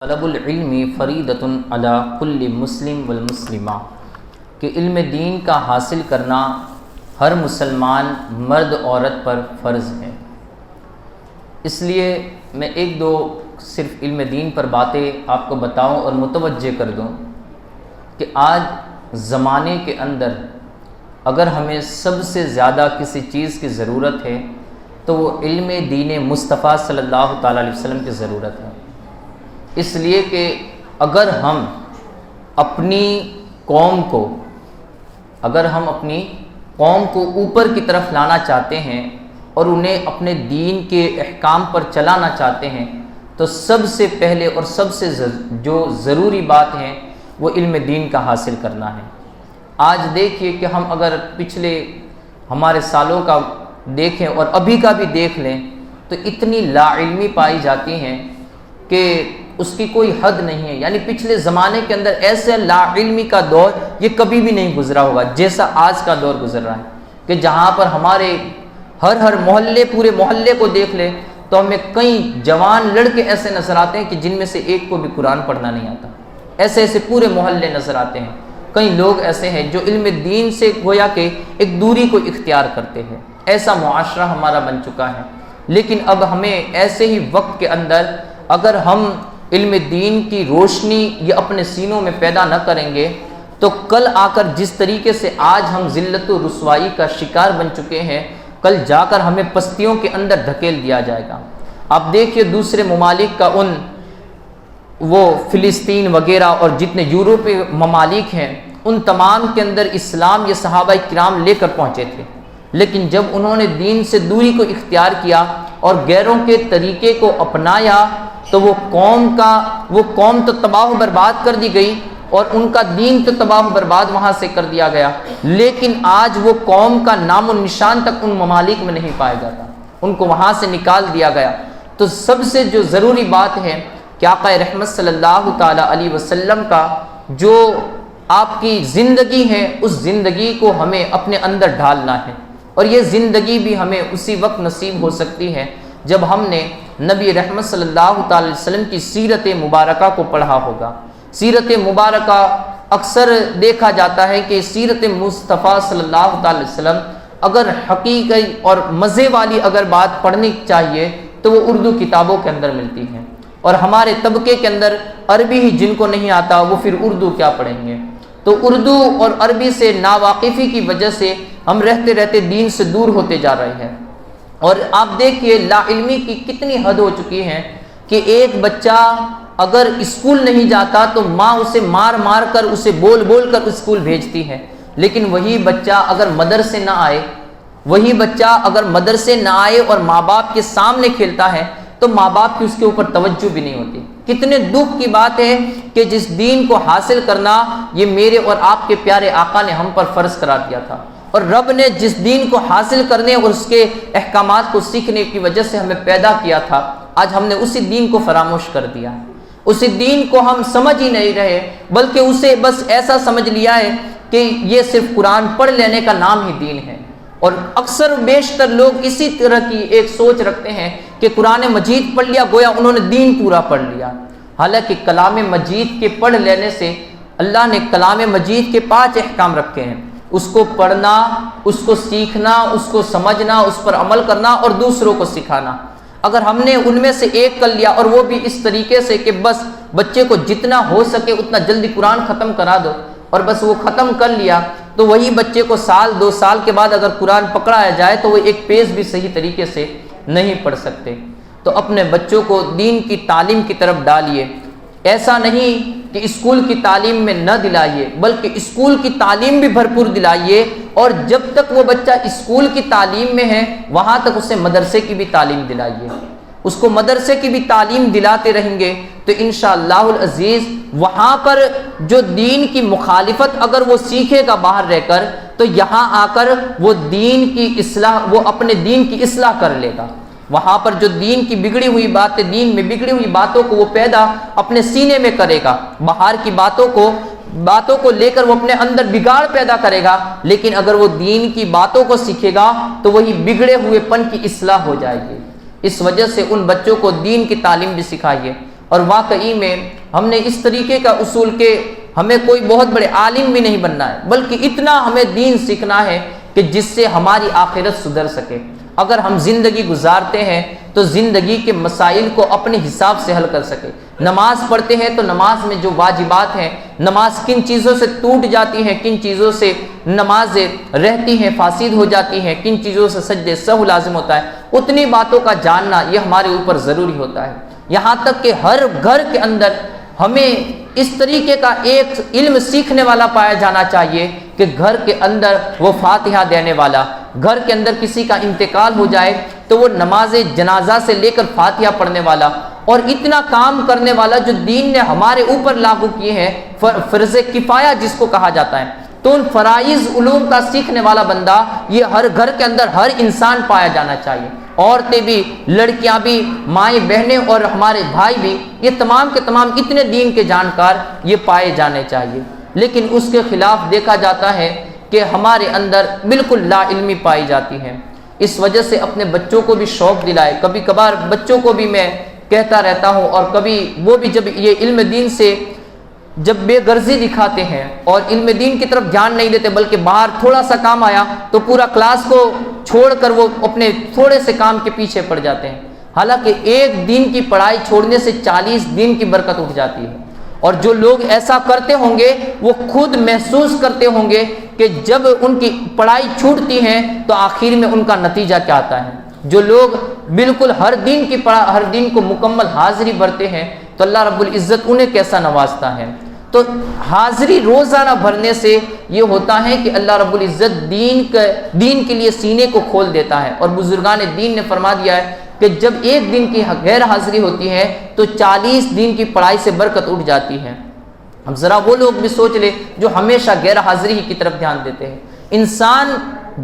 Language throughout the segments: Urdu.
طلب العلم فریضۃ علی کل مسلم والمسلمہ کہ علم دین کا حاصل کرنا ہر مسلمان مرد عورت پر فرض ہے۔ اس لیے میں ایک دو صرف علم دین پر باتیں آپ کو بتاؤں اور متوجہ کر دوں کہ آج زمانے کے اندر اگر ہمیں سب سے زیادہ کسی چیز کی ضرورت ہے تو وہ علم دین مصطفیٰ صلی اللہ تعالیٰ علیہ وسلم کی ضرورت ہے۔ اس لیے کہ اگر ہم اپنی قوم کو اوپر کی طرف لانا چاہتے ہیں اور انہیں اپنے دین کے احکام پر چلانا چاہتے ہیں تو سب سے پہلے اور سب سے جو ضروری بات ہے وہ علم دین کا حاصل کرنا ہے۔ آج دیکھیے کہ ہم اگر پچھلے ہمارے سالوں کا دیکھیں اور ابھی کا بھی دیکھ لیں تو اتنی لا علمی پائی جاتی ہیں کہ اس کی کوئی حد نہیں ہے۔ یعنی پچھلے زمانے کے اندر ایسے لا علمی کا دور یہ کبھی بھی نہیں گزرا ہوگا جیسا آج کا دور گزر رہا ہے، کہ جہاں پر ہمارے ہر محلے پورے محلے کو دیکھ لے تو ہمیں کئی جوان لڑکے ایسے نظر آتے ہیں کہ جن میں سے ایک کو بھی قرآن پڑھنا نہیں آتا۔ ایسے پورے محلے نظر آتے ہیں۔ کئی لوگ ایسے ہیں جو علم دین سے گویا کہ ایک دوری کو اختیار کرتے ہیں۔ ایسا معاشرہ ہمارا بن چکا ہے۔ لیکن اب ہمیں ایسے ہی وقت کے اندر اگر ہم علم دین کی روشنی یہ اپنے سینوں میں پیدا نہ کریں گے تو کل آ کر جس طریقے سے آج ہم ذلت و رسوائی کا شکار بن چکے ہیں، کل جا کر ہمیں پستیوں کے اندر دھکیل دیا جائے گا۔ آپ دیکھیے دوسرے ممالک کا وہ فلسطین وغیرہ اور جتنے یورپی ممالک ہیں ان تمام کے اندر اسلام یہ صحابہ کرام لے کر پہنچے تھے، لیکن جب انہوں نے دین سے دوری کو اختیار کیا اور غیروں کے طریقے کو اپنایا تو وہ قوم تو تباہ و برباد کر دی گئی اور ان کا دین تو تباہ و برباد وہاں سے کر دیا گیا، لیکن آج وہ قوم کا نام و نشان تک ان ممالک میں نہیں پایا جاتا، ان کو وہاں سے نکال دیا گیا۔ تو سب سے جو ضروری بات ہے کہ آقا رحمت صلی اللہ تعالی علیہ وسلم کا جو آپ کی زندگی ہے اس زندگی کو ہمیں اپنے اندر ڈھالنا ہے، اور یہ زندگی بھی ہمیں اسی وقت نصیب ہو سکتی ہے جب ہم نے نبی رحمت صلی اللہ تعالی علیہ وسلم کی سیرت مبارکہ کو پڑھا ہوگا۔ سیرت مبارکہ اکثر دیکھا جاتا ہے کہ سیرت مصطفیٰ صلی اللہ تعالی علیہ وسلم اگر حقیقی اور مزے والی اگر بات پڑھنی چاہیے تو وہ اردو کتابوں کے اندر ملتی ہے، اور ہمارے طبقے کے اندر عربی ہی جن کو نہیں آتا وہ پھر اردو کیا پڑھیں گے۔ تو اردو اور عربی سے ناواقفی کی وجہ سے ہم رہتے رہتے دین سے دور ہوتے جا رہے ہیں۔ اور آپ دیکھیے لا علمی کی کتنی حد ہو چکی ہے کہ ایک بچہ اگر اسکول نہیں جاتا تو ماں اسے مار کر اسے بول کر اسکول بھیجتی ہے، لیکن وہی بچہ اگر مدرسے نہ آئے اور ماں باپ کے سامنے کھیلتا ہے تو ماں باپ کی اس کے اوپر توجہ بھی نہیں ہوتی۔ کتنے دکھ کی بات ہے کہ جس دین کو حاصل کرنا یہ میرے اور آپ کے پیارے آقا نے ہم پر فرض کرا دیا تھا، اور رب نے جس دین کو حاصل کرنے اور اس کے احکامات کو سیکھنے کی وجہ سے ہمیں پیدا کیا تھا، آج ہم نے اسی دین کو فراموش کر دیا۔ اسی دین کو ہم سمجھ ہی نہیں رہے، بلکہ اسے بس ایسا سمجھ لیا ہے کہ یہ صرف قرآن پڑھ لینے کا نام ہی دین ہے۔ اور اکثر بیشتر لوگ اسی طرح کی ایک سوچ رکھتے ہیں کہ قرآن مجید پڑھ لیا گویا انہوں نے دین پورا پڑھ لیا، حالانکہ کلام مجید کے پڑھ لینے سے اللہ نے کلام مجید کے 5 احکام رکھے ہیں، اس کو پڑھنا، اس کو سیکھنا، اس کو سمجھنا، اس پر عمل کرنا اور دوسروں کو سکھانا۔ اگر ہم نے ان میں سے ایک کر لیا اور وہ بھی اس طریقے سے کہ بس بچے کو جتنا ہو سکے اتنا جلدی قرآن ختم کرا دو اور بس وہ ختم کر لیا، تو وہی بچے کو 1-2 سال کے بعد اگر قرآن پکڑایا جائے تو وہ ایک پیج بھی صحیح طریقے سے نہیں پڑھ سکتے۔ تو اپنے بچوں کو دین کی تعلیم کی طرف ڈالیے، ایسا نہیں کہ اسکول کی تعلیم میں نہ دلائیے بلکہ اسکول کی تعلیم بھی بھرپور دلائیے، اور جب تک وہ بچہ اسکول کی تعلیم میں ہے وہاں تک اسے مدرسے کی بھی تعلیم دلائیے۔ اس کو مدرسے کی بھی تعلیم دلاتے رہیں گے تو انشاءاللہ العزیز وہاں پر جو دین کی مخالفت اگر وہ سیکھے گا باہر رہ کر تو یہاں آ کر وہ اپنے دین کی اصلاح کر لے گا۔ وہاں پر جو دین کی بگڑی ہوئی باتیں، دین میں بگڑی ہوئی باتوں کو وہ پیدا اپنے سینے میں کرے گا، باہر کی باتوں کو لے کر وہ اپنے اندر بگاڑ پیدا کرے گا، لیکن اگر وہ دین کی باتوں کو سیکھے گا تو وہی بگڑے ہوئے پن کی اصلاح ہو جائے گی۔ اس وجہ سے ان بچوں کو دین کی تعلیم بھی سکھائیے، اور واقعی میں ہم نے اس طریقے کا اصول کہ ہمیں کوئی بہت بڑے عالم بھی نہیں بننا ہے، بلکہ اتنا ہمیں دین سیکھنا ہے کہ جس سے ہماری آخرت سدھر سکے۔ اگر ہم زندگی گزارتے ہیں تو زندگی کے مسائل کو اپنے حساب سے حل کر سکے۔ نماز پڑھتے ہیں تو نماز میں جو واجبات ہیں، نماز کن چیزوں سے ٹوٹ جاتی ہیں، کن چیزوں سے نماز رہتی ہیں، فاسد ہو جاتی ہیں، کن چیزوں سے سجدے سہو لازم ہوتا ہے، اتنی باتوں کا جاننا یہ ہمارے اوپر ضروری ہوتا ہے۔ یہاں تک کہ ہر گھر کے اندر ہمیں اس طریقے کا ایک علم سیکھنے والا پایا جانا چاہیے کہ گھر کے اندر وہ فاتحہ دینے والا، گھر کے اندر کسی کا انتقال ہو جائے تو وہ نماز جنازہ سے لے کر فاتحہ پڑھنے والا، اور اتنا کام کرنے والا جو دین نے ہمارے اوپر لاگو کیے ہیں، فرض کفایہ جس کو کہا جاتا ہے، تو ان فرائض علوم کا سیکھنے والا بندہ یہ ہر گھر کے اندر ہر انسان پایا جانا چاہیے۔ عورتیں بھی، لڑکیاں بھی، مائیں بہنیں اور ہمارے بھائی بھی، یہ تمام کے تمام اتنے دین کے جانکار یہ پائے جانے چاہیے۔ لیکن اس کے خلاف دیکھا جاتا ہے کہ ہمارے اندر بالکل لا علمی پائی جاتی ہے۔ اس وجہ سے اپنے بچوں کو بھی شوق دلائے، کبھی کبھار بچوں کو بھی میں کہتا رہتا ہوں، اور کبھی وہ بھی جب یہ علم دین سے جب بے غرضی دکھاتے ہیں اور علم دین کی طرف دھیان نہیں دیتے، بلکہ باہر تھوڑا سا کام آیا تو پورا کلاس کو چھوڑ کر وہ اپنے تھوڑے سے کام کے پیچھے پڑ جاتے ہیں، حالانکہ ایک دن کی پڑھائی چھوڑنے سے 40 دن کی برکت اٹھ جاتی ہے۔ اور جو لوگ ایسا کرتے ہوں گے وہ خود محسوس کرتے ہوں گے کہ جب ان کی پڑھائی چھوٹتی ہے تو آخر میں ان کا نتیجہ کیا آتا ہے۔ جو لوگ بالکل ہر دن کو مکمل حاضری بھرتے ہیں تو اللہ رب العزت انہیں کیسا نوازتا ہے۔ تو حاضری روزانہ بھرنے سے یہ ہوتا ہے کہ اللہ رب العزت دین کے لیے سینے کو کھول دیتا ہے، اور بزرگان دین نے فرما دیا ہے کہ جب ایک دن کی غیر حاضری ہوتی ہے تو 40 دن کی پڑھائی سے برکت اٹھ جاتی ہے۔ اب ذرا وہ لوگ بھی سوچ لے جو ہمیشہ غیر حاضری ہی کی طرف دھیان دیتے ہیں۔ انسان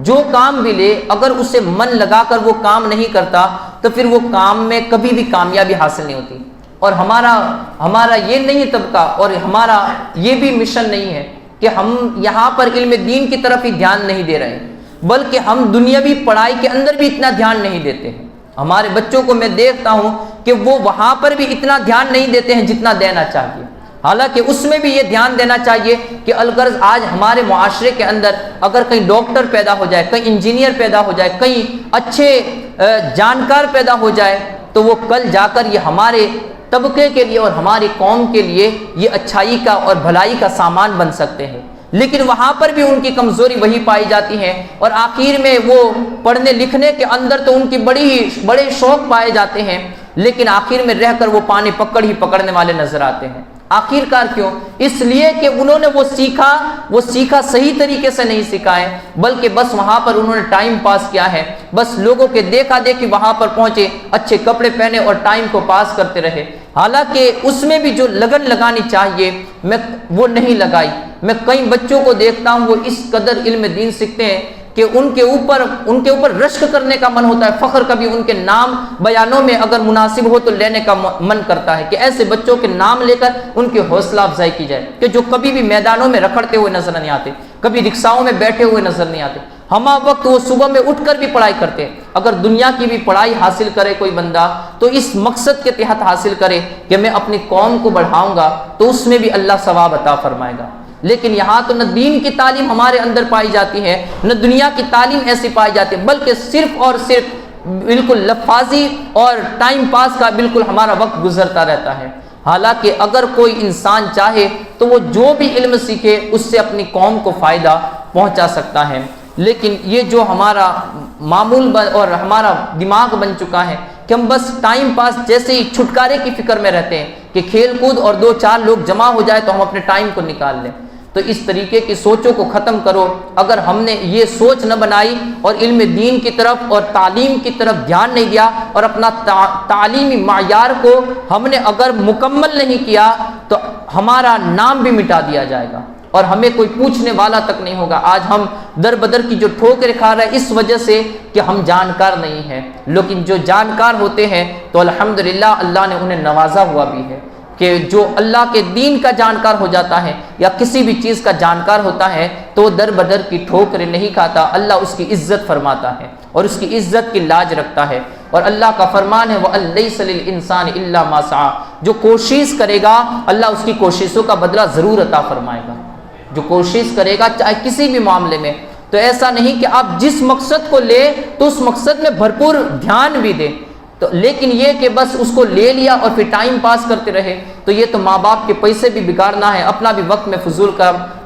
جو کام بھی لے، اگر اسے من لگا کر وہ کام نہیں کرتا تو پھر وہ کام میں کبھی بھی کامیابی حاصل نہیں ہوتی۔ اور ہمارا یہ نہیں طبقہ اور ہمارا یہ بھی مشن نہیں ہے کہ ہم یہاں پر علم دین کی طرف ہی دھیان نہیں دے رہے، بلکہ ہم دنیاوی پڑھائی کے اندر بھی اتنا دھیان نہیں دیتے ہیں۔ ہمارے بچوں کو میں دیکھتا ہوں کہ وہ وہاں پر بھی اتنا دھیان نہیں دیتے ہیں جتنا دینا چاہیے، حالانکہ اس میں بھی یہ دھیان دینا چاہیے کہ الغرض آج ہمارے معاشرے کے اندر اگر کہیں ڈاکٹر پیدا ہو جائے، کہیں انجینئر پیدا ہو جائے، کہیں اچھے جانکار پیدا ہو جائے تو وہ کل جا کر یہ ہمارے طبقے کے لیے اور ہماری قوم کے لیے یہ اچھائی کا اور بھلائی کا سامان بن سکتے ہیں۔ لیکن وہاں پر بھی ان کی کمزوری وہی پائی جاتی ہے، اور آخر میں وہ پڑھنے لکھنے کے اندر تو ان کی بڑے شوق پائے جاتے ہیں، لیکن آخر میں رہ کر وہ پانی پکڑنے والے نظر آتے ہیں۔ آخرکار کیوں؟ اس لیے کہ انہوں نے وہ سیکھا صحیح طریقے سے نہیں سیکھا ہے، بلکہ بس وہاں پر انہوں نے ٹائم پاس کیا ہے، بس لوگوں کے دیکھا دیکھی وہاں پر پہنچے، اچھے کپڑے پہنے اور ٹائم کو پاس کرتے رہے، حالانکہ اس میں بھی جو لگن لگانی چاہیے وہ نہیں لگائی۔ میں کئی بچوں کو دیکھتا ہوں وہ اس قدر علم دین سیکھتے ہیں کہ ان کے اوپر رشک کرنے کا من ہوتا ہے، فخر کبھی ان کے نام بیانوں میں اگر مناسب ہو تو لینے کا من کرتا ہے کہ ایسے بچوں کے نام لے کر ان کی حوصلہ افزائی کی جائے کہ جو کبھی بھی میدانوں میں رکھڑتے ہوئے نظر نہیں آتے، کبھی رکشاؤں میں بیٹھے ہوئے نظر نہیں آتے، ہمہ وقت وہ صبح میں اٹھ کر بھی پڑھائی کرتے ہیں۔ اگر دنیا کی بھی پڑھائی حاصل کرے کوئی بندہ تو اس مقصد کے تحت حاصل کرے کہ میں اپنی قوم کو بڑھاؤں گا، تو اس میں بھی اللہ ثواب عطا فرمائے گا۔ لیکن یہاں تو نہ دین کی تعلیم ہمارے اندر پائی جاتی ہے، نہ دنیا کی تعلیم ایسی پائی جاتی ہے، بلکہ صرف اور صرف بالکل لفاظی اور ٹائم پاس کا بالکل ہمارا وقت گزرتا رہتا ہے۔ حالانکہ اگر کوئی انسان چاہے تو وہ جو بھی علم سیکھے اس سے اپنی قوم کو فائدہ پہنچا سکتا ہے، لیکن یہ جو ہمارا معمول اور ہمارا دماغ بن چکا ہے کہ ہم بس ٹائم پاس جیسے ہی چھٹکارے کی فکر میں رہتے ہیں کہ کھیل کود اور 2-4 لوگ جمع ہو جائے تو ہم اپنے ٹائم کو نکال لیں۔ تو اس طریقے کی سوچوں کو ختم کرو۔ اگر ہم نے یہ سوچ نہ بنائی اور علم دین کی طرف اور تعلیم کی طرف دھیان نہیں دیا اور اپنا تعلیمی معیار کو ہم نے اگر مکمل نہیں کیا تو ہمارا نام بھی مٹا دیا جائے گا اور ہمیں کوئی پوچھنے والا تک نہیں ہوگا۔ آج ہم در بدر کی جو ٹھوکریں کھا رہے ہیں اس وجہ سے کہ ہم جانکار نہیں ہیں، لیکن جو جانکار ہوتے ہیں تو الحمدللہ اللہ نے انہیں نوازا ہوا بھی ہے کہ جو اللہ کے دین کا جانکار ہو جاتا ہے یا کسی بھی چیز کا جانکار ہوتا ہے تو وہ در بدر کی ٹھوکریں نہیں کھاتا، اللہ اس کی عزت فرماتا ہے اور اس کی عزت کی لاج رکھتا ہے۔ اور اللہ کا فرمان ہے وَأَن لَيْسَ لِلْإِنسَانِ إِلَّا مَا سَعَىٰ، جو کوشش کرے گا اللہ اس کی کوششوں کا بدلہ ضرور عطا فرمائے گا، جو کوشش کرے گا چاہے کسی بھی معاملے میں۔ تو ایسا نہیں کہ آپ جس مقصد کو لے تو اس مقصد میں بھرپور دھیان بھی دیں، تو لیکن یہ کہ بس اس کو لے لیا اور پھر ٹائم پاس کرتے رہے، تو یہ تو ماں باپ کے پیسے بھی بگاڑنا ہے، اپنا بھی وقت میں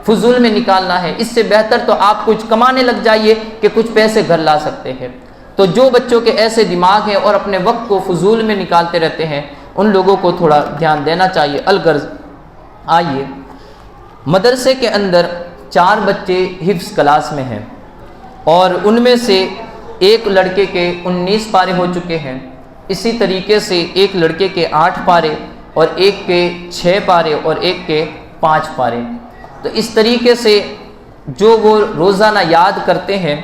فضول میں نکالنا ہے۔ اس سے بہتر تو آپ کچھ کمانے لگ جائیے کہ کچھ پیسے گھر لا سکتے ہیں۔ تو جو بچوں کے ایسے دماغ ہیں اور اپنے وقت کو فضول میں نکالتے رہتے ہیں، ان لوگوں کو تھوڑا دھیان دینا چاہیے۔ الغرض، آئیے، مدرسے کے اندر 4 بچے حفظ کلاس میں ہیں، اور ان میں سے ایک لڑکے کے 19 پارے ہو چکے ہیں، اسی طریقے سے ایک لڑکے کے 8 پارے اور ایک کے 6 پارے اور ایک کے 5 پارے۔ تو اس طریقے سے جو وہ روزانہ یاد کرتے ہیں،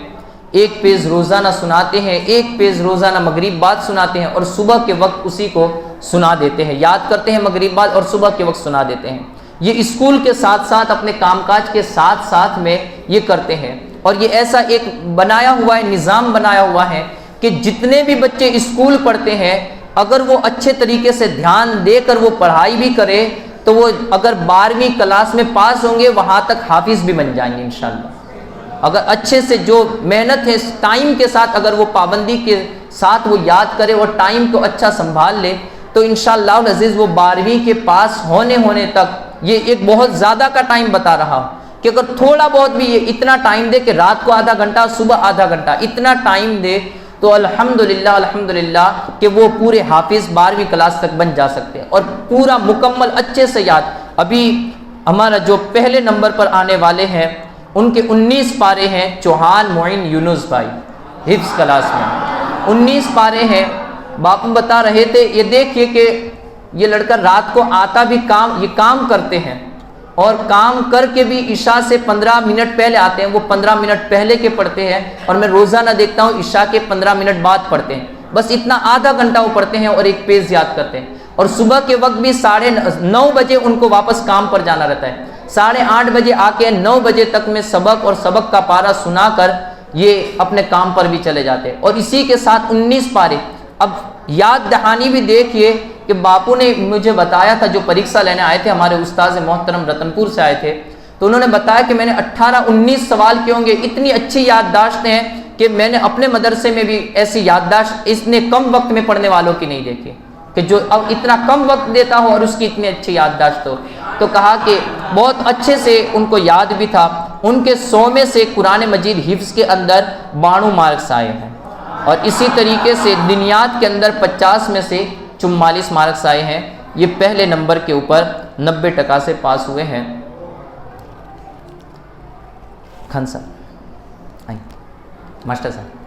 ایک پیج روزانہ سناتے ہیں، ایک پیج روزانہ مغرب بعد سناتے ہیں، اور صبح کے وقت اسی کو سنا دیتے ہیں، یاد کرتے ہیں مغرب بعد اور صبح کے وقت سنا دیتے ہیں۔ یہ اسکول کے ساتھ ساتھ اپنے کام کاج کے ساتھ ساتھ میں یہ کرتے ہیں، اور یہ ایسا ایک بنایا ہوا ہے، نظام بنایا ہوا ہے کہ جتنے بھی بچے اسکول پڑھتے ہیں، اگر وہ اچھے طریقے سے دھیان دے کر وہ پڑھائی بھی کرے تو وہ اگر 12ویں کلاس میں پاس ہوں گے وہاں تک حافظ بھی بن جائیں گے انشاءاللہ۔ اگر اچھے سے جو محنت ہے ٹائم کے ساتھ، اگر وہ پابندی کے ساتھ وہ یاد کرے اور ٹائم کو اچھا سنبھال لے تو انشاءاللہ العزیز وہ 12ویں کے پاس ہونے تک، یہ ایک بہت زیادہ کا ٹائم بتا رہا ہوں کہ اگر تھوڑا بہت بھی یہ اتنا ٹائم دے کہ رات کو آدھا گھنٹہ، صبح آدھا گھنٹہ، اتنا ٹائم دے تو الحمدللہ کہ وہ پورے حافظ 12ویں کلاس تک بن جا سکتے ہیں، اور پورا مکمل اچھے سے یاد۔ ابھی ہمارا جو پہلے نمبر پر آنے والے ہیں ان کے 19 پارے ہیں، چوہان معین یونس بھائی، حفظ کلاس میں 19 پارے ہیں۔ باپو بتا رہے تھے، یہ دیکھیے کہ یہ لڑکا رات کو آتا بھی یہ کام کرتے ہیں، اور کام کر کے بھی عشاء سے 15 منٹ پہلے آتے ہیں، وہ 15 منٹ پہلے کے پڑھتے ہیں، اور میں روزانہ دیکھتا ہوں عشاء کے 15 منٹ بعد پڑھتے ہیں، بس اتنا آدھا گھنٹہ وہ پڑھتے ہیں اور ایک پیج یاد کرتے ہیں۔ اور صبح کے وقت بھی 9:30 بجے ان کو واپس کام پر جانا رہتا ہے، 8:30 بجے آ کے 9 بجے تک میں سبق اور سبق کا پارہ سنا کر یہ اپنے کام پر بھی چلے جاتے ہیں، اور اسی کے ساتھ 19 پارے۔ اب یاد دہانی بھی دیکھیے کہ باپو نے مجھے بتایا تھا، جو پریکشا لینے آئے تھے ہمارے استاذ محترم رتن پور سے آئے تھے، تو انہوں نے بتایا کہ میں نے 18-19 سوال کیے ہوں گے، اتنی اچھی یادداشت ہیں کہ میں نے اپنے مدرسے میں بھی ایسی یادداشت اتنے کم وقت میں پڑھنے والوں کی نہیں دیکھی کہ جو اب اتنا کم وقت دیتا ہو اور اس کی اتنی اچھی یادداشت ہو۔ تو کہا کہ بہت اچھے سے ان کو یاد بھی تھا۔ ان کے 100 میں سے قرآن مجید حفظ کے اندر 92 مارکس آئے ہیں، اور اسی طریقے سے دنیات کے اندر 50 میں سے 44 مارکس آئے ہیں۔ یہ پہلے نمبر کے اوپر 90% سے پاس ہوئے ہیں۔ خان صاحب آئیں، ماسٹر صاحب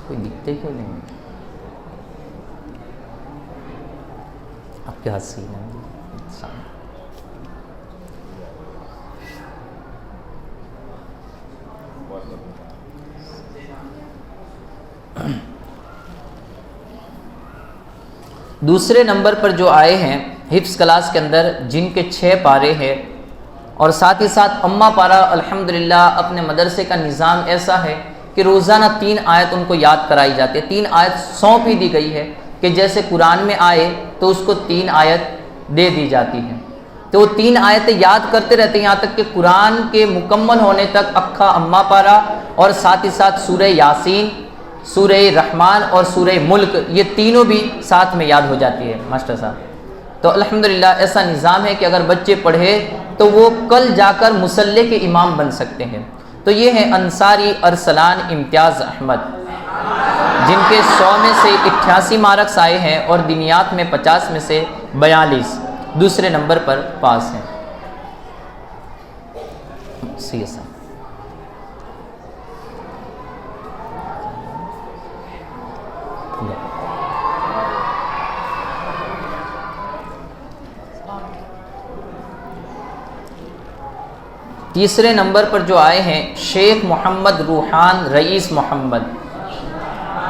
کوئی دکھتے کیوں نہیں؟ آپ کے ہاتھ سے ہی نہیں۔ دوسرے نمبر پر جو آئے ہیں حفظ کلاس کے اندر، جن کے 6 پارے ہیں، اور ساتھ ہی ساتھ اماں پارہ، الحمدللہ اپنے مدرسے کا نظام ایسا ہے کہ روزانہ 3 آیت ان کو یاد کرائی جاتی ہے۔ 3 آیت سونپ ہی دی گئی ہے کہ جیسے قرآن میں آئے تو اس کو 3 آیت دے دی جاتی ہے، تو وہ 3 آیتیں یاد کرتے رہتے ہیں یہاں تک کہ قرآن کے مکمل ہونے تک اکھا اماں پارہ، اور ساتھ ہی ساتھ سورہ یاسین، سورہ رحمان اور سورہ ملک، یہ تینوں بھی ساتھ میں یاد ہو جاتی ہے ماسٹر صاحب۔ تو الحمدللہ ایسا نظام ہے کہ اگر بچے پڑھے تو وہ کل جا کر مصلی کے امام بن سکتے ہیں۔ تو یہ ہیں انصاری ارسلان امتیاز احمد، جن کے 100 میں سے 88 مارکس آئے ہیں اور دنیات میں 50 میں سے 42 دوسرے نمبر پر پاس ہیں۔ سی ایس تیسرے نمبر پر جو آئے ہیں شیخ محمد روحان رئیس محمد،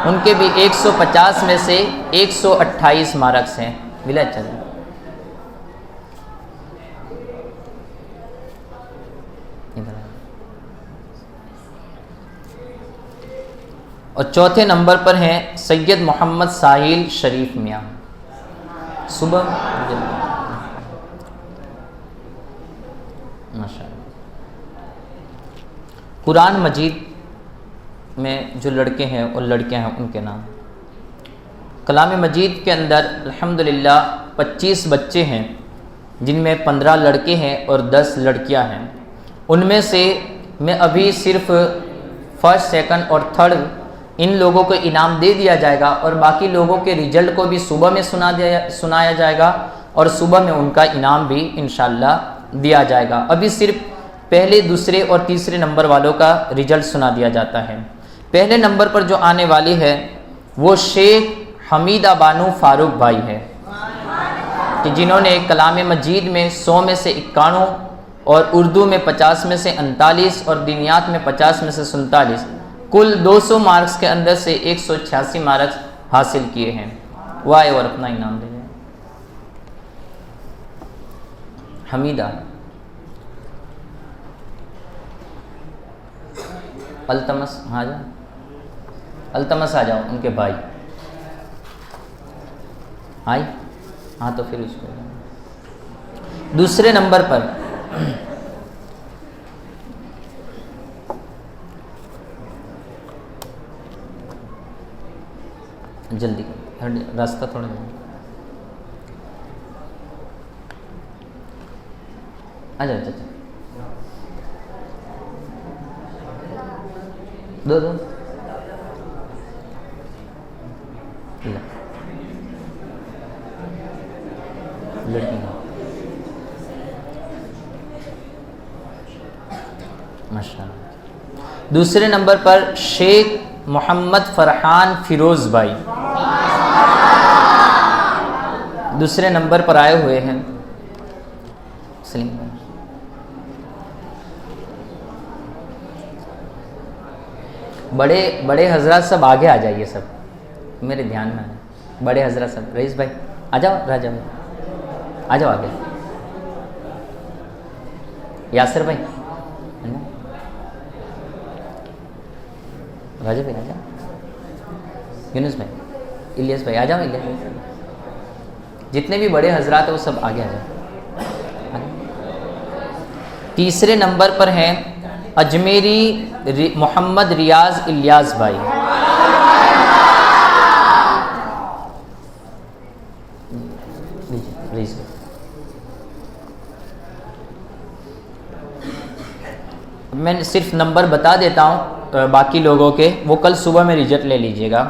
ان کے بھی 150 میں سے 128 مارکس ہیں۔ ملا چلے اور چوتھے نمبر پر ہیں سید محمد ساحل شریف میاں. صبح ماشاء اللہ. قرآن مجید میں جو لڑکے ہیں اور لڑکیاں ہیں ان کے نام. کلام مجید کے اندر الحمدللہ 25 بچے ہیں جن میں 15 لڑکے ہیں اور 10 لڑکیاں ہیں. ان میں سے میں ابھی صرف فرسٹ سیکنڈ اور تھرڈ ان لوگوں کو انعام دے دیا جائے گا اور باقی لوگوں کے رزلٹ کو بھی صبح میں سنایا جائے گا اور صبح میں ان کا انعام بھی انشاءاللہ دیا جائے گا. ابھی صرف پہلے دوسرے اور تیسرے نمبر والوں کا رزلٹ سنا دیا جاتا ہے. پہلے نمبر پر جو آنے والی ہے وہ شیخ حمیدہ بانو فاروق بھائی ہے کہ جنہوں نے کلام مجید میں 100 میں سے 91 اور اردو میں 50 میں سے 39 اور دینیات میں 50 میں سے 47 کل 200 مارکس کے اندر سے 186 مارکس حاصل کیے ہیں. وہ آئے اور اپنا انعام دے دیں. حمیدہ التمس ہاں جا التمس آ جاؤ. ان کے بھائی آئی ہاں تو پھر اس کو دوسرے نمبر پر جلدی راستہ تھوڑا آ جاؤ. چچا دو لڑکی ماشاء اللہ. دوسرے نمبر پر شیخ محمد فرحان فیروز بھائی دوسرے نمبر پر آئے ہوئے ہیں. سلیم بھائی بڑے حضرات سب آگے آ جائیے. سب میرے دھیان میں آئے. بڑے حضرات سب. رئیس بھائی آ جاؤ. راجہ بھائی آ جاؤ آگے. یاسر بھائی راجہ بھائی آ جاؤ. یونس بھائی الیاس بھائی آ جاؤ. الیاس بھائی جتنے بھی بڑے حضرات ہیں وہ سب آگے آ جاؤ. تیسرے نمبر پر ہیں اجمیری محمد ریاض الیاس بھائی. میں صرف نمبر بتا دیتا ہوں باقی لوگوں کے, وہ کل صبح میں رزلٹ لے لیجئے گا.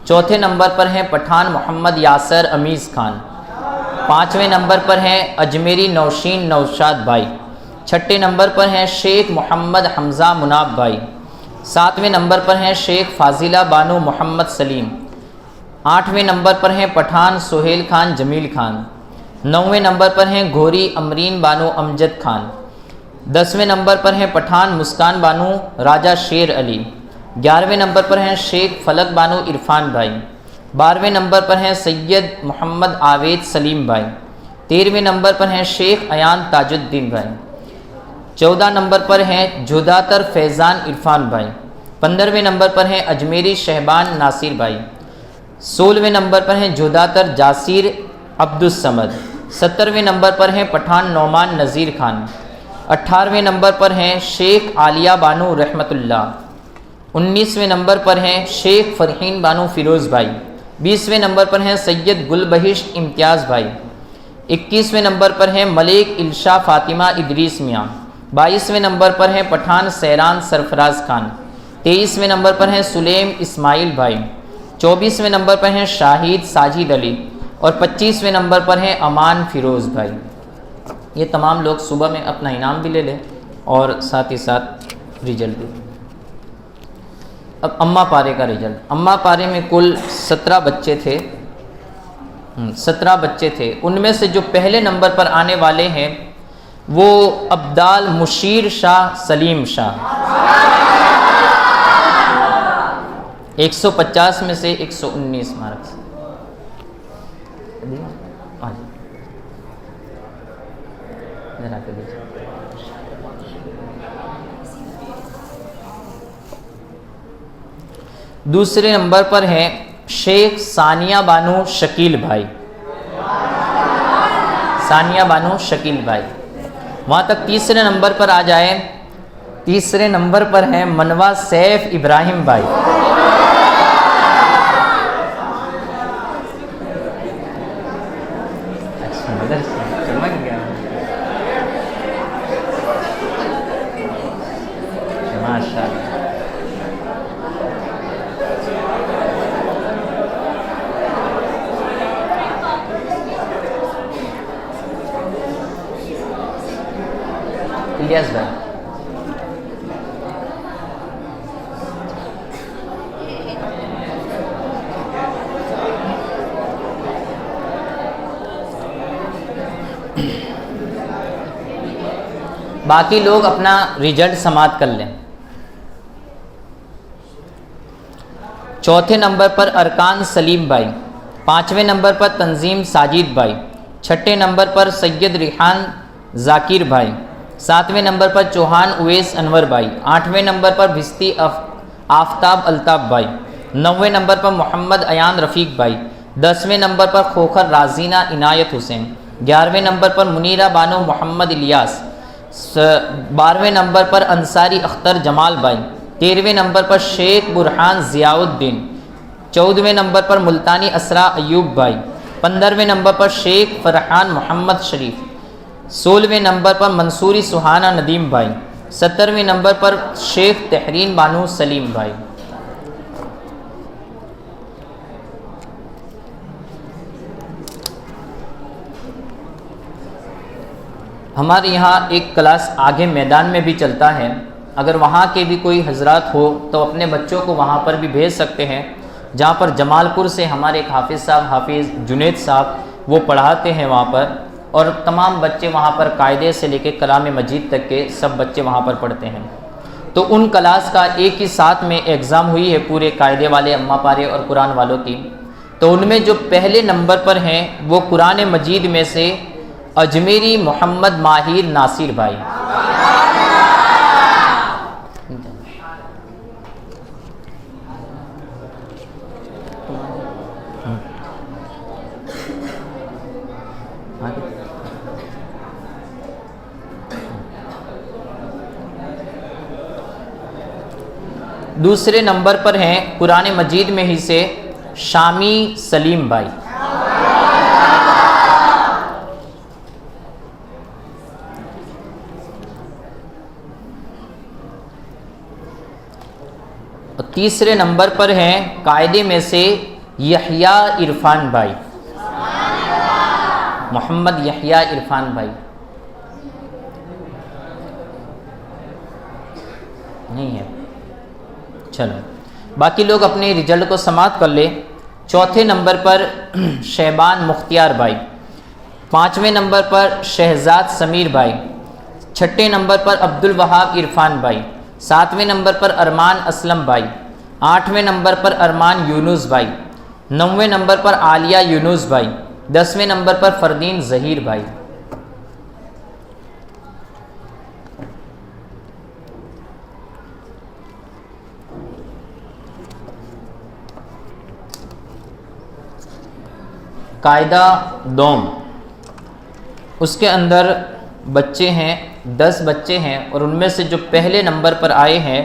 چوتھے نمبر پر ہیں پٹھان محمد یاسر امیز خان. پانچویں نمبر پر ہیں اجمیری نوشین نوشاد بھائی. چھٹے نمبر پر ہیں شیخ محمد حمزہ مناب بھائی. ساتویں نمبر پر ہیں شیخ فاضلہ بانو محمد سلیم. آٹھویں نمبر پر ہیں پٹھان سہیل خان جمیل خان. نویں نمبر پر ہیں گھوری امرین بانو امجد خان. دسویں نمبر پر ہیں پٹھان مسکان بانو راجہ شیر علی. 11ویں نمبر پر ہیں شیخ فلک بانو عرفان بھائی. 12ویں نمبر پر ہیں سید محمد آوید سلیم بھائی. 13ویں نمبر پر ہیں شیخ ایان تاج الدین بھائی. 14 نمبر پر ہیں جوداتر فیضان عرفان بھائی. 15ویں نمبر پر ہیں اجمیری شہبان ناصر بھائی. 16ویں نمبر پر ہیں جوداتر جاسیر عبدالصمد. 17ویں نمبر پر ہیں پٹھان نعمان نذیر خان. 18ویں نمبر پر ہیں شیخ عالیہ بانو رحمت اللہ. 19ویں نمبر پر ہیں شیخ فرحین بانو فیروز بھائی. 20ویں نمبر پر ہیں سید گل بہشت امتیاز بھائی. 21ویں نمبر پر ہیں ملک الشا فاطمہ ادریس میاں. 22ویں نمبر پر ہیں پٹھان سیران سرفراز خان. 23ویں نمبر پر ہیں سلیم اسماعیل بھائی. 24ویں نمبر پر ہیں شاہد ساجد علی. اور 25ویں نمبر پر ہیں امان فیروز بھائی. یہ تمام لوگ صبح میں اپنا انعام بھی لے لیں اور ساتھ ہی ساتھ رزلٹ بھی. اب اماں پارے کا رزلٹ. اماں پارے میں کل 17 بچے تھے. 17 بچے تھے. ان میں سے جو پہلے نمبر پر آنے والے ہیں وہ عبدال مشیر شاہ سلیم شاہ. 150 میں سے 119 مارکس. دوسرے نمبر پر ہیں شیخ ثانیہ بانو شکیل بھائی، ثانیہ بانو شکیل بھائی، وہاں تک تیسرے نمبر پر آ جائیں۔ تیسرے نمبر پر ہیں منوا سیف ابراہیم بھائی، ماشاء اللہ۔ الیاس بھائی، باقی لوگ اپنا ریزلٹ سماعت کر لیں۔ چوتھے نمبر پر ارکان سلیم بھائی، پانچویں نمبر پر تنظیم ساجد بھائی، چھٹے نمبر پر سید ریحان ذاکر بھائی، ساتویں نمبر پر چوہان اویس انور بھائی، آٹھویں نمبر پر بھستی آفتاب الطاف بھائی، نویں نمبر پر محمد ایان رفیق بھائی، دسویں نمبر پر کھوکھر رازینہ عنایت حسین، گیارہویں نمبر پر منیرہ بانو محمد الیاس، بارہویں نمبر پر انصاری اختر جمال بھائی، تیرہویں نمبر پر شیخ برہان ضیاء الدین، چودہویں نمبر پر ملتانی اسرا ایوب بھائی، پندرہویں نمبر پر شیخ فرحان محمد شریف، سولہویں نمبر پر منصوری سہانہ ندیم بھائی، سترویں نمبر پر شیخ تحرین بانو سلیم بھائی۔ ہمارے یہاں ایک کلاس آگے میدان میں بھی چلتا ہے، اگر وہاں کے بھی کوئی حضرات ہو تو اپنے بچوں کو وہاں پر بھی بھیج سکتے ہیں، جہاں پر جمال پور سے ہمارے ایک حافظ صاحب حافظ جنید صاحب وہ پڑھاتے ہیں وہاں پر، اور تمام بچے وہاں پر قاعدے سے لے کے کلام مجید تک کے سب بچے وہاں پر پڑھتے ہیں۔ تو ان کلاس کا ایک ہی ساتھ میں ایگزام ہوئی ہے پورے قاعدے والے، اماں پارے اور قرآن والوں کی، تو ان میں جو پہلے نمبر پر ہیں وہ قرآن مجید میں سے اجمیری محمد ماہر ناصر بھائی، دوسرے نمبر پر ہیں قرآن مجید میں ہی سے شامی سلیم بھائی، اور تیسرے نمبر پر ہیں قاعدے میں سے یحییٰ عرفان بھائی، محمد یحییٰ عرفان بھائی، نہیں ہے، چلو باقی لوگ اپنے رزلٹ کو سماعت کر لیں۔ چوتھے نمبر پر شہبان مختیار بھائی، پانچویں نمبر پر شہزاد سمیر بھائی، چھٹے نمبر پر عبد الوہاب عرفان بھائی، ساتویں نمبر پر ارمان اسلم بھائی، آٹھویں نمبر پر ارمان یونس بھائی، نویں نمبر پر عالیہ یونس بھائی، دسویں نمبر پر فردین ظہیر بھائی۔ قاعدہ دوم، اس کے اندر بچے ہیں 10 بچے ہیں، اور ان میں سے جو پہلے نمبر پر آئے ہیں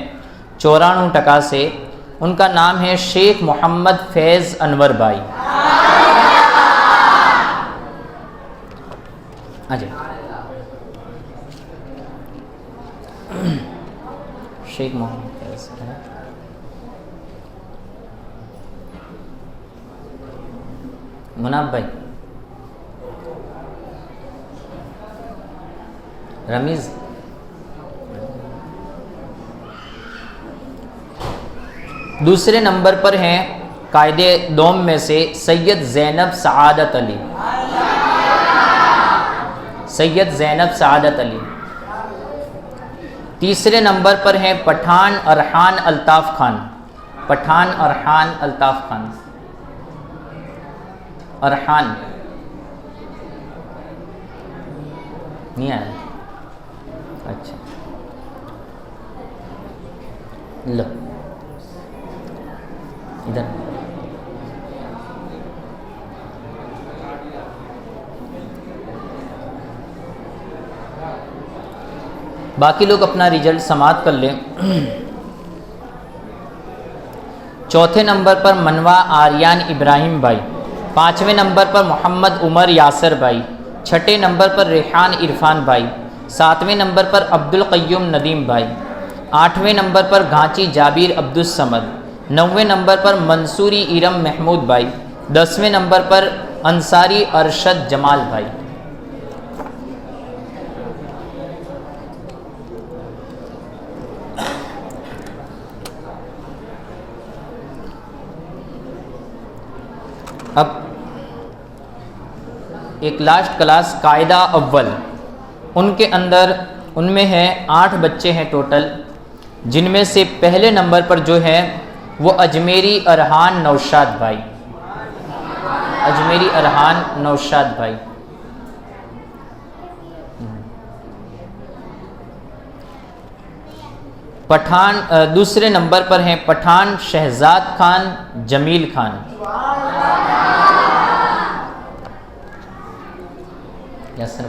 94% سے، ان کا نام ہے شیخ محمد فیض انور بھائی۔ اجے شیخ محمد فیض مناب بھائی، رمیز، دوسرے نمبر پر ہیں قاعدے دوم میں سے سید زینب سعادت علی، سید زینب سعادت علی۔ تیسرے نمبر پر ہیں پٹھان ارحان الطاف خان، پٹھان ارحان الطاف خان، ارحان نہیں آیا، اچھا لو ادھر باقی لوگ اپنا رزلٹ سماعت کر لیں۔ چوتھے نمبر پر منوا آریان ابراہیم بھائی، پانچویں نمبر پر محمد عمر یاسر بھائی، چھٹے نمبر پر ریحان عرفان بھائی، ساتویں نمبر پر عبد القیوم ندیم بھائی، آٹھویں نمبر پر گھانچی جابیر عبدالصمد، نویں نمبر پر منصوری ارم محمود بھائی، 10ویں نمبر پر انصاری ارشد جمال بھائی۔ اب ایک لاسٹ کلاس قاعدہ اول، ان میں ہے 8 بچے ہیں ٹوٹل، جن میں سے پہلے نمبر پر جو ہے وہ اجمیری ارحان نوشاد بھائی، اجمیری ارحان نوشاد بھائی۔ پٹھان دوسرے نمبر پر ہیں پٹھان شہزاد خان جمیل خان۔ یس سر۔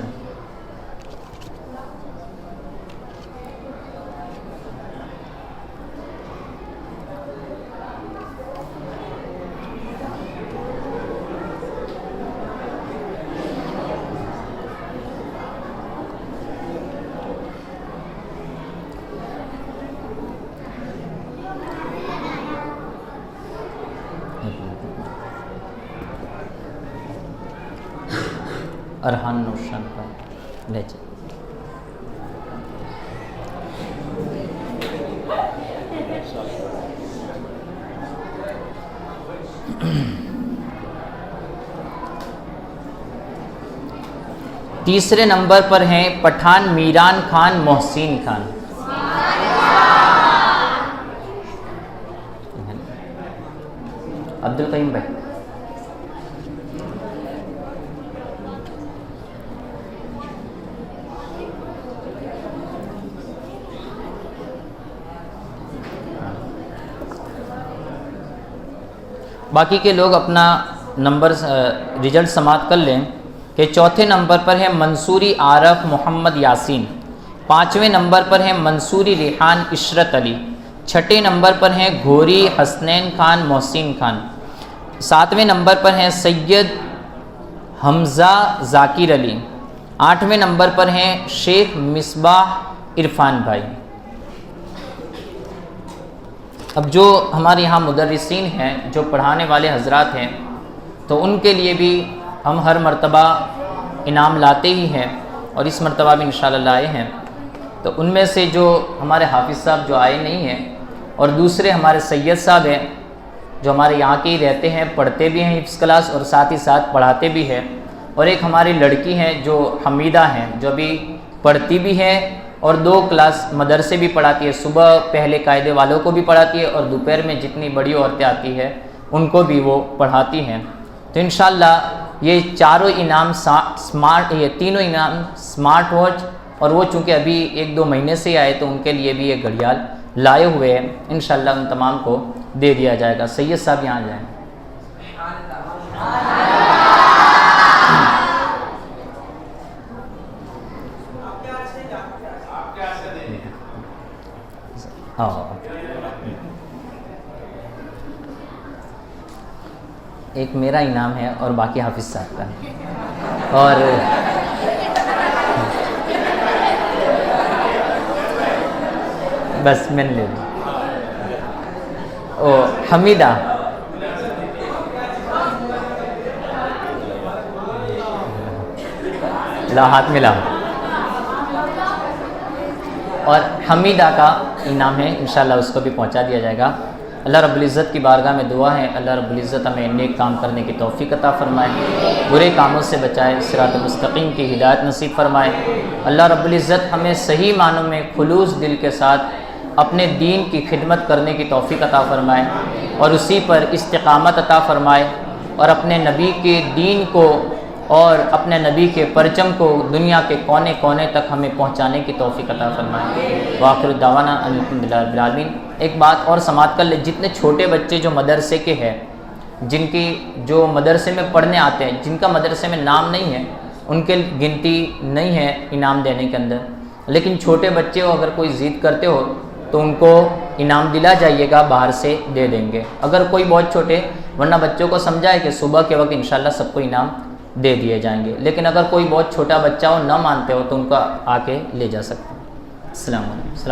ارحان نوشاد بھائی لے چل۔ تیسرے نمبر پر ہیں پٹھان میران خان محسین خان۔ عبد القیوم بھائی۔ باقی کے لوگ اپنا نمبر رزلٹ سماعت کر لیں کہ چوتھے نمبر پر ہے منصوری عارف محمد یاسین، پانچویں نمبر پر ہے منصوری ریحان عشرت علی، چھٹے نمبر پر ہیں گھوری حسنین خان محسین خان، ساتویں نمبر پر ہیں سید حمزہ ذاکر علی، آٹھویں نمبر پر ہیں شیخ مصباح عرفان بھائی۔ اب جو ہمارے یہاں مدرسین ہیں، جو پڑھانے والے حضرات ہیں، تو ان کے لیے بھی ہم ہر مرتبہ انعام لاتے ہی ہیں، اور اس مرتبہ بھی انشاءاللہ لائے ہیں۔ تو ان میں سے جو ہمارے حافظ صاحب جو آئے نہیں ہیں، اور دوسرے ہمارے سید صاحب ہیں جو ہمارے یہاں کے ہی رہتے ہیں، پڑھتے بھی ہیں حفظ کلاس اور ساتھ ہی ساتھ پڑھاتے بھی ہیں، اور ایک ہماری لڑکی ہیں جو حمیدہ ہیں، جو ابھی پڑھتی بھی ہیں اور 2 کلاس مدرسے بھی پڑھاتی ہے، صبح پہلے قاعدے والوں کو بھی پڑھاتی ہے اور دوپہر میں جتنی بڑی عورتیں آتی ہیں ان کو بھی وہ پڑھاتی ہیں۔ تو انشاءاللہ یہ چاروں انعام یہ تینوں انعام سمارٹ واچ، اور وہ چونکہ ابھی 1-2 مہینے سے ہی آئے تو ان کے لیے بھی یہ گھڑیال لائے ہوئے ہیں، انشاءاللہ ان تمام کو دے دیا جائے گا۔ سید صاحب یہاں جائیں۔ ایک میرا انعام ہے اور باقی حافظ صاحب کا، اور بس میں نے لے لی۔ او حمیدہ، لا ہاتھ ملا، اور حمیدہ کا انعام ہے، انشاءاللہ اس کو بھی پہنچا دیا جائے گا۔ اللہ رب العزت کی بارگاہ میں دعا ہے، اللہ رب العزت ہمیں نیک کام کرنے کی توفیق عطا فرمائے، برے کاموں سے بچائے، صراط مستقیم کی ہدایت نصیب فرمائے۔ اللہ رب العزت ہمیں صحیح معنوں میں خلوص دل کے ساتھ اپنے دین کی خدمت کرنے کی توفیق عطا فرمائے، اور اسی پر استقامت عطا فرمائے، اور اپنے نبی کے دین کو اور اپنے نبی کے پرچم کو دنیا کے کونے کونے تک ہمیں پہنچانے کی توفیق عطا فرمائے۔ وآخر دعوانا الحمدللہ رب العالمین۔ ایک بات اور سماعت کر لے، جتنے چھوٹے بچے جو مدرسے کے ہیں، جن کی جو مدرسے میں پڑھنے آتے ہیں، جن کا مدرسے میں نام نہیں ہے، ان کے گنتی نہیں ہے انعام دینے کے اندر، لیکن چھوٹے بچے ہو اگر کوئی ضد کرتے ہو تو ان کو انعام دلا جائیے گا، باہر سے دے دیں گے اگر کوئی بہت چھوٹے، ورنہ بچوں کو سمجھائے کہ صبح کے وقت انشاءاللہ سب کو انعام دے دیے جائیں گے، لیکن اگر کوئی بہت چھوٹا بچہ ہو نہ مانتے ہو تو ان کا آ کے لے جا سکتے ہیں۔ السلام علیکم۔